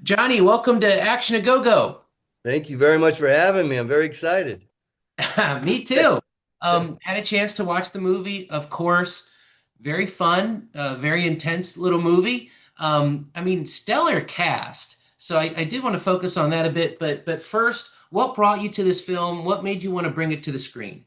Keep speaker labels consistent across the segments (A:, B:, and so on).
A: Johnny, welcome to Action a Go Go.
B: Thank you very much for having me. I'm very excited.
A: Me too. Had a chance to watch the movie, of course. Very fun, very intense little movie. Stellar cast. So I did want to focus on that a bit, but first, what brought you to this film? What made you want to bring it to the screen?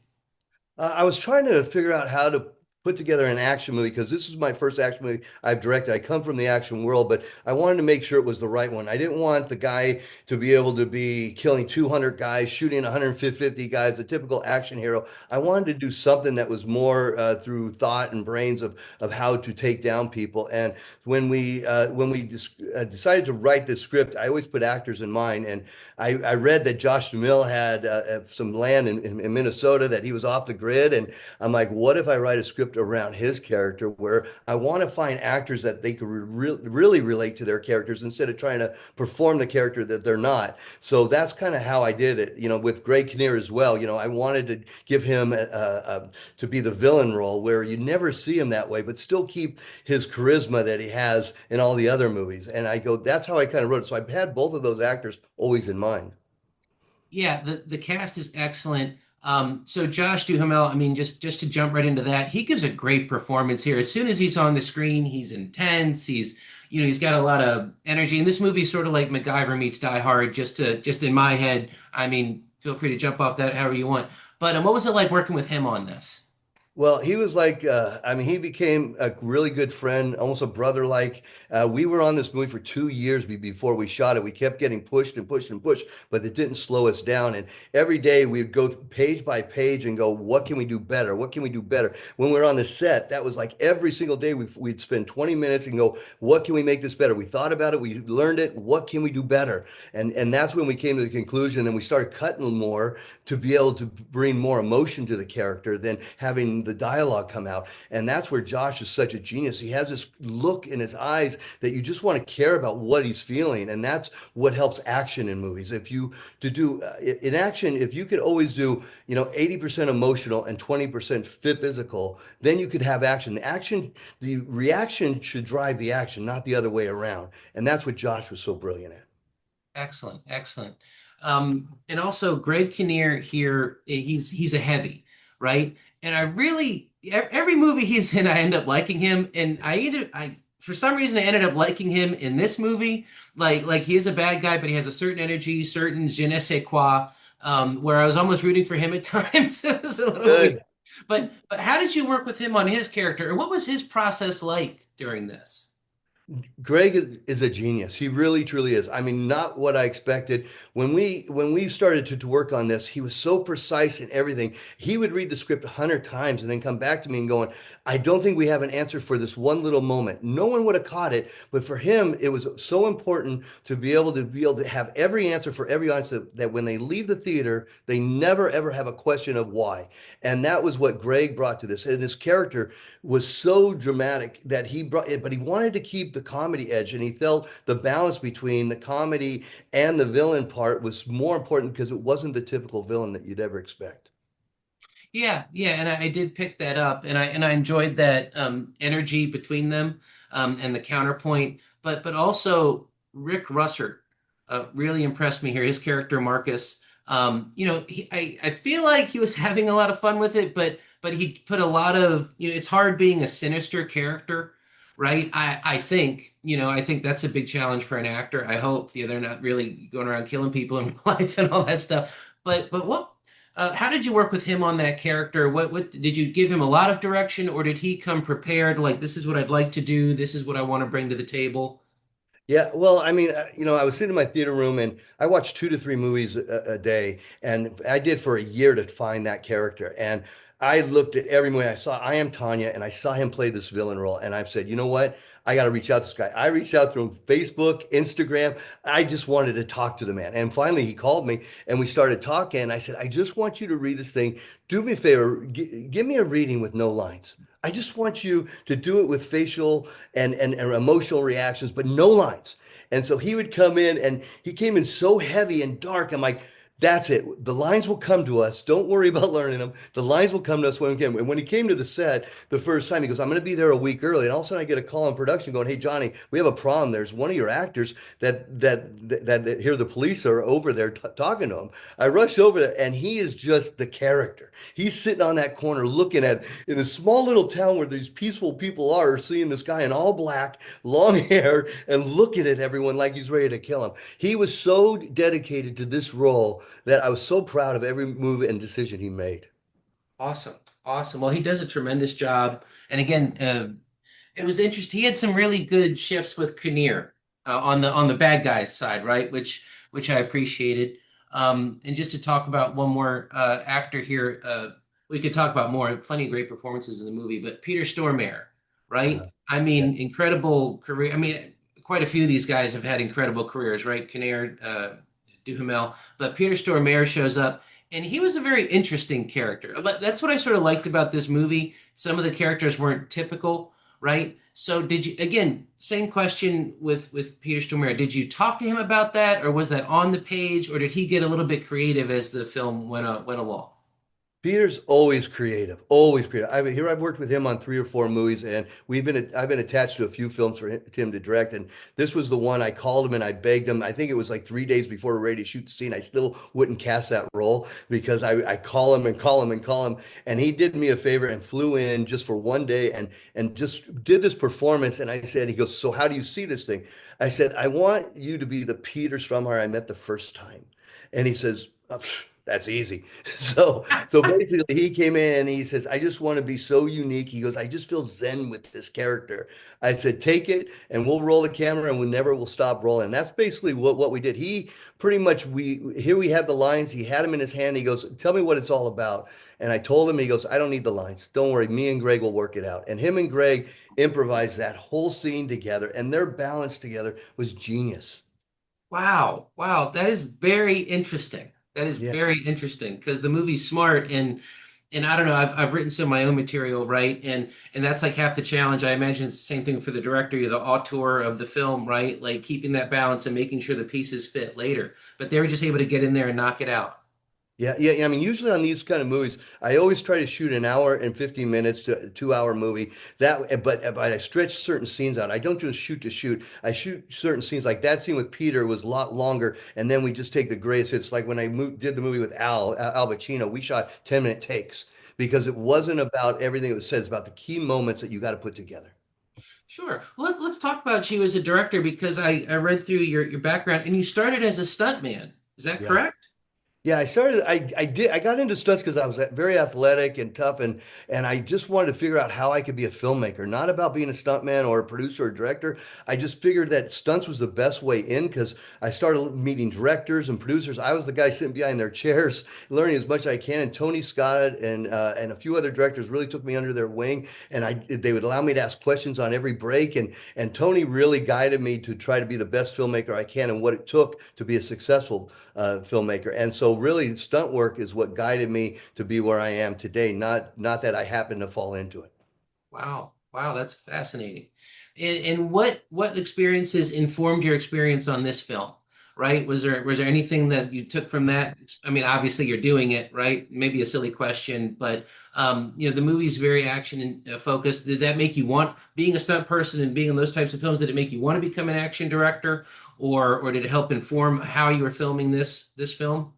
B: I was trying to figure out how to put together an action movie because this is my first action movie I've directed. I come from the action world, but I wanted to make sure it was the right one. I didn't want the guy to be able to be killing 200 guys, shooting 150 guys, the typical action hero. I wanted to do something that was more through thought and brains of how to take down people. And when we decided to write this script, I always put actors in mind. And I read that Josh Duhamel had some land in Minnesota that he was off the grid. And I'm like, what if I write a script around his character where I want to find actors that they could really relate to their characters instead of trying to perform the character that they're not. So that's kind of how I did it, with Greg Kinnear as well. I wanted to give him to be the villain role where you never see him that way, but still keep his charisma that he has in all the other movies. And I go, that's how I kind of wrote it. So I've had both of those actors always in mind.
A: Yeah, the cast is excellent. So Josh Duhamel, just to jump right into that, he gives a great performance here. As soon as he's on the screen, he's intense. He's got a lot of energy. And this movie is sort of like MacGyver meets Die Hard, just in my head. Feel free to jump off that however you want. But what was it like working with him on this?
B: Well, he was like, he became a really good friend, almost a brother like. We were on this movie for 2 years before we shot it. We kept getting pushed and pushed and pushed, but it didn't slow us down. And every day we'd go page by page and go, what can we do better? What can we do better? When we were on the set, that was like every single day we'd spend 20 minutes and go, what can we make this better? We thought about it, we learned it. What can we do better? And that's when we came to the conclusion and we started cutting more to be able to bring more emotion to the character than having the dialogue come out. And that's where Josh is such a genius. He has this look in his eyes that you just want to care about what he's feeling. And that's what helps action in movies. If you to do in action, if you could always do, 80% emotional and 20% physical, then you could have action. The reaction should drive the action, not the other way around. And that's what Josh was so brilliant at.
A: Excellent, excellent. And also Greg Kinnear here, he's a heavy, right? And I really every movie he's in, I end up liking him. And I for some reason I ended up liking him in this movie. Like he is a bad guy, but he has a certain energy, certain je ne sais quoi, where I was almost rooting for him at times. It was a little weird.
B: Good.
A: But how did you work with him on his character, or what was his process like during this?
B: Greg is a genius. He really, truly is. I mean, not what I expected. When we started to work on this, he was so precise in everything. He would read the script 100 times and then come back to me and going, I don't think we have an answer for this one little moment. No one would have caught it, but for him, it was so important to be able to have every answer for every audience that when they leave the theater, they never ever have a question of why. And that was what Greg brought to this. And his character was so dramatic that he brought it, but he wanted to keep the comedy edge, and he felt the balance between the comedy and the villain part was more important because it wasn't the typical villain that you'd ever expect.
A: Yeah, yeah, and I did pick that up, and I enjoyed that energy between them, and the counterpoint. But also Rick Russert really impressed me here. His character Marcus, I feel like he was having a lot of fun with it, but he put a lot of, it's hard being a sinister character, right? I think that's a big challenge for an actor. I hope they're not really going around killing people in real life and all that stuff. But what how did you work with him on that character? What did you give him a lot of direction, or did he come prepared? Like, this is what I'd like to do. This is what I want to bring to the table.
B: Yeah, well, I was sitting in my theater room and I watched 2 to 3 movies a day, and I did for a year to find that character. And I looked at every movie I saw. I Am Tanya, and I saw him play this villain role, and I've said, you know what? I got to reach out to this guy. I reached out through Facebook, Instagram. I just wanted to talk to the man, and finally he called me, and we started talking. And I said, I just want you to read this thing. Do me a favor, give me a reading with no lines. I just want you to do it with facial and emotional reactions, but no lines. And so he would come in and he came in so heavy and dark. I'm like, That's it. The lines will come to us. Don't worry about learning them. The lines will come to us when we can. And when he came to the set the first time, he goes, I'm going to be there a week early. And all of a sudden I get a call in production going, Hey, Johnny, we have a problem. There's one of your actors that here the police are over there t talking to him. I rush over there and he is just the character. He's sitting on that corner looking at in a small little town where these peaceful people are seeing this guy in all black, long hair, and looking at everyone like he's ready to kill him. He was so dedicated to this role that I was so proud of every move and decision he made.
A: Awesome. Awesome. Well, he does a tremendous job. And again, it was interesting. He had some really good shifts with Kinnear on the bad guys side, right? Which I appreciated. And just to talk about one more actor here, we could talk about more. Plenty of great performances in the movie, but Peter Stormare, right?
B: Uh,
A: I
B: yeah,
A: mean, incredible career. I mean, quite a few of these guys have had incredible careers, right? Kinnear, Duhamel, but Peter Stormare shows up. And he was a very interesting character. That's what I sort of liked about this movie. Some of the characters weren't typical, right? So did you again, same question with Peter Stormare. Did you talk to him about that, or was that on the page, or did he get a little bit creative as the film went along?
B: Peter's always creative, always creative. I mean, here I've worked with him on 3 or 4 movies, and I've been attached to a few films for him to direct, and this was the one I called him and I begged him. I think it was like 3 days before we're ready to shoot the scene. I still wouldn't cast that role because I call him and call him and call him, and he did me a favor and flew in just for one day and just did this performance. And I said, he goes, so how do you see this thing? I said, I want you to be the Peter Strumhar I met the first time, and he says. "Oh, that's easy. So basically he came in and he says, I just want to be so unique. He goes, I just feel zen with this character. I said, take it and we'll roll the camera and we never will stop rolling. And that's basically what we did. He pretty much we had the lines, he had them in his hand. He goes, tell me what it's all about. And I told him, he goes, I don't need the lines. Don't worry, me and Greg will work it out. And him and Greg improvised that whole scene together, and their balance together was genius.
A: Wow, wow, that is very interesting. That is
B: Yeah.
A: very interesting because the movie's smart and I don't know, I've written some of my own material, right? And that's like half the challenge. I imagine it's the same thing for the director, you're the auteur of the film, right? Like keeping that balance and making sure the pieces fit later. But they were just able to get in there and knock it out.
B: Yeah. I mean, usually on these kind of movies, I always try to shoot an hour and 15 minutes to a 2 hour movie. But I stretch certain scenes out. I don't just shoot to shoot. I shoot certain scenes. Like that scene with Peter was a lot longer, and then we just take the greatest hits. Like when did the movie with Al Pacino, we shot 10-minute takes because it wasn't about everything that was said. It's about the key moments that you got to put together.
A: Sure. Well, let's talk about you as a director because I read through your background and you started as a stuntman. Is that
B: Yeah.
A: correct?
B: Yeah, I got into stunts because I was very athletic and tough, and I just wanted to figure out how I could be a filmmaker, not about being a stuntman or a producer or director. I just figured that stunts was the best way in because I started meeting directors and producers. I was the guy sitting behind their chairs, learning as much as I can. And Tony Scott and a few other directors really took me under their wing, and they would allow me to ask questions on every break. And Tony really guided me to try to be the best filmmaker I can and what it took to be a successful filmmaker. And so really stunt work is what guided me to be where I am today, not that I happened to fall into it.
A: Wow. Wow, that's fascinating. And what experiences informed your experience on this film, right? Was there anything that you took from that? I mean, obviously you're doing it, right? Maybe a silly question, but the movie's very action focused. Did that make you want being a stunt person and being in those types of films, did it make you want to become an action director or did it help inform how you were filming this film?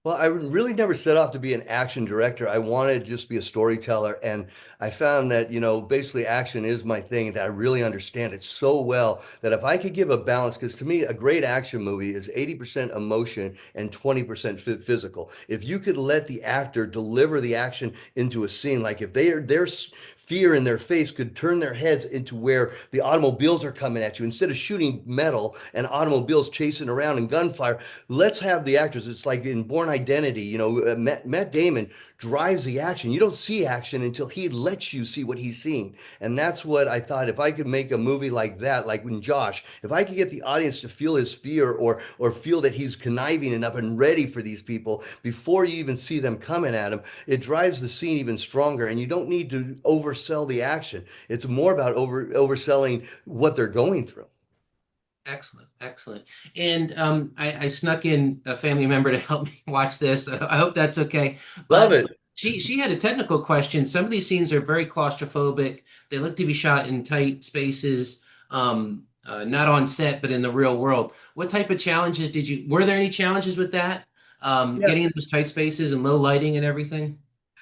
B: Well, I really never set off to be an action director. I wanted to just be a storyteller. And I found that, basically action is my thing, that I really understand it so well that if I could give a balance, because to me, a great action movie is 80% emotion and 20% physical. If you could let the actor deliver the action into a scene, like if their fear in their face could turn their heads into where the automobiles are coming at you instead of shooting metal and automobiles chasing around and gunfire. Let's have the actors. It's like in Born Identity, Matt Damon drives the action. You don't see action until he lets you see what he's seeing. And that's what I thought. If I could make a movie like that, like when Josh, if I could get the audience to feel his fear or feel that he's conniving enough and ready for these people before you even see them coming at him, it drives the scene even stronger. And you don't need to oversell the action. It's more about overselling what they're going through.
A: Excellent, excellent. And I snuck in a family member to help me watch this. I hope that's okay.
B: Love
A: But
B: it.
A: she had a technical question. Some of these scenes are very claustrophobic. They look to be shot in tight spaces, not on set, but in the real world. What type of challenges were there any challenges with that?
B: Yeah.
A: Getting in those tight spaces and low lighting and everything?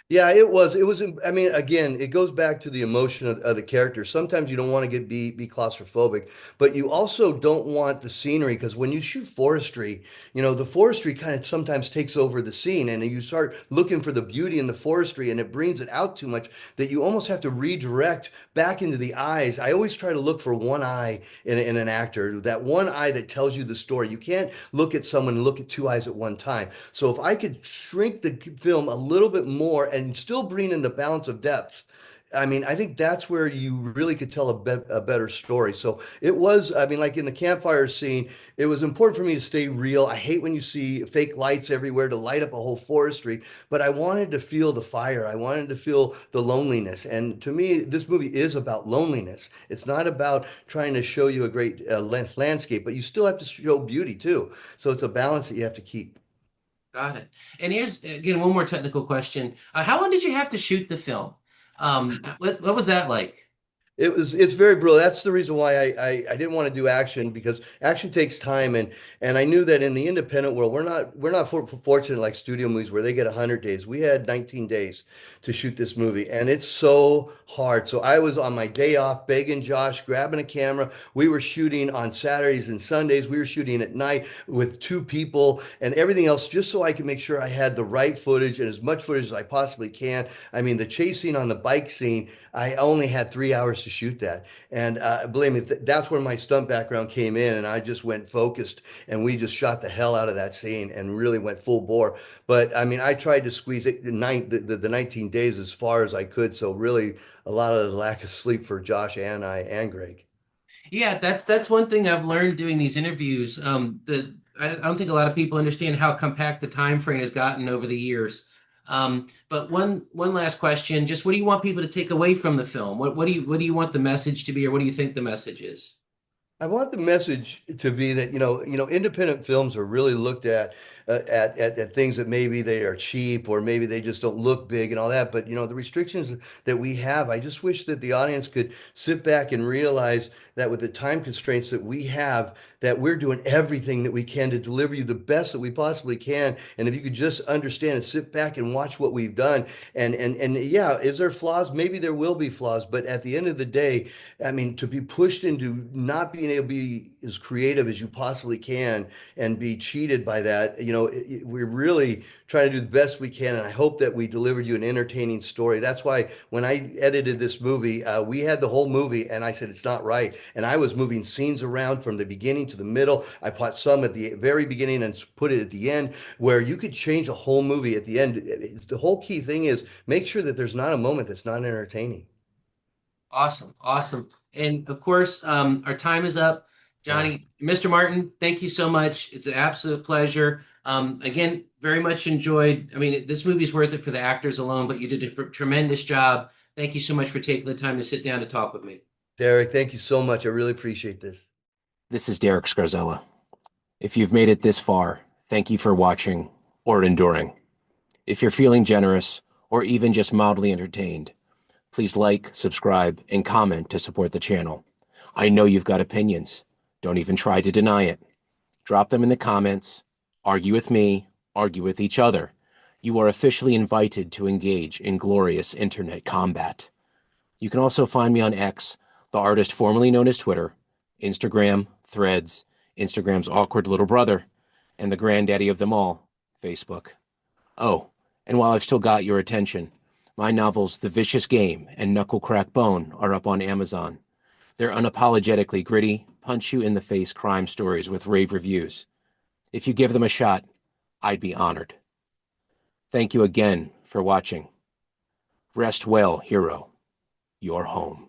B: Yeah, it was. It was. I mean, again, it goes back to the emotion of the character. Sometimes you don't want to be claustrophobic, but you also don't want the scenery because when you shoot forestry, the forestry kind of sometimes takes over the scene, and you start looking for the beauty in the forestry, and it brings it out too much that you almost have to redirect back into the eyes. I always try to look for one eye in an actor, that one eye that tells you the story. You can't look at someone and look at two eyes at one time. So if I could shrink the film a little bit more and still bring in the balance of depth, I mean, I think that's where you really could tell a better story. So it was, I mean, like in the campfire scene, it was important for me to stay real. I hate when you see fake lights everywhere to light up a whole forestry, but I wanted to feel the fire. I wanted to feel the loneliness. And to me, this movie is about loneliness. It's not about trying to show you a great landscape, but you still have to show beauty too. So it's a balance that you have to keep.
A: Got it. And here's again one more technical question. How long did you have to shoot the film? What was that like?
B: It's very brutal. That's the reason why I didn't want to do action because action takes time and I knew that in the independent world we're not fortunate like studio movies where they get 100 days. We had 19 days to shoot this movie and it's so hard. So I was on my day off begging Josh, grabbing a camera. We were shooting on Saturdays and Sundays. We were shooting at night with two people and everything else just so I could make sure I had the right footage and as much footage as I possibly can. I mean, the chasing on the bike scene I only had 3 hours to shoot that. And believe me, that's where my stunt background came in. And I just went focused and we just shot the hell out of that scene and really went full bore. But I mean, I tried to squeeze the 19 days as far as I could. So really a lot of the lack of sleep for Josh and I and Greg.
A: Yeah, that's one thing I've learned doing these interviews. I don't think a lot of people understand how compact the time frame has gotten over the years. But one last question, just what do you want people to take away from the film? What do you want the message to be, or what do you think the message is?
B: I want the message to be that independent films are really looked at things that maybe they are cheap or maybe they just don't look big and all that. But the restrictions that we have, I just wish that the audience could sit back and realize that with the time constraints that we have, that we're doing everything that we can to deliver you the best that we possibly can. And if you could just understand and sit back and watch what we've done, and yeah, is there flaws? Maybe there will be flaws, but at the end of the day, I mean, to be pushed into not being able to be as creative as you possibly can and be cheated by that, we're really trying to do the best we can. And I hope that we delivered you an entertaining story. That's why when I edited this movie, we had the whole movie and I said, it's not right. And I was moving scenes around from the beginning to the middle. I put some at the very beginning and put it at the end where you could change a whole movie at the end. The whole key thing is make sure that there's not a moment that's not entertaining.
A: Awesome, awesome. And of course, our time is up.
B: Yeah.
A: Johnny, Mr. Martin, thank you so much. It's an absolute pleasure. Again, very much enjoyed. I mean, this movie's worth it for the actors alone, but you did a tremendous job. Thank you so much for taking the time to sit down to talk with me.
B: Derek, thank you so much. I really appreciate this.
C: This is Derek Scarzella. If you've made it this far, thank you for watching or enduring. If you're feeling generous or even just mildly entertained, please like, subscribe, and comment to support the channel. I know you've got opinions. Don't even try to deny it. Drop them in the comments. Argue with me. Argue with each other. You are officially invited to engage in glorious internet combat. You can also find me on X, the artist formerly known as Twitter, Instagram, Threads, Instagram's awkward little brother, and the granddaddy of them all, Facebook. Oh, and while I've still got your attention, my novels The Vicious Game and Knuckle Crack Bone are up on Amazon. They're unapologetically gritty, punch-you-in-the-face crime stories with rave reviews. If you give them a shot, I'd be honored. Thank you again for watching. Rest well, hero. You're home.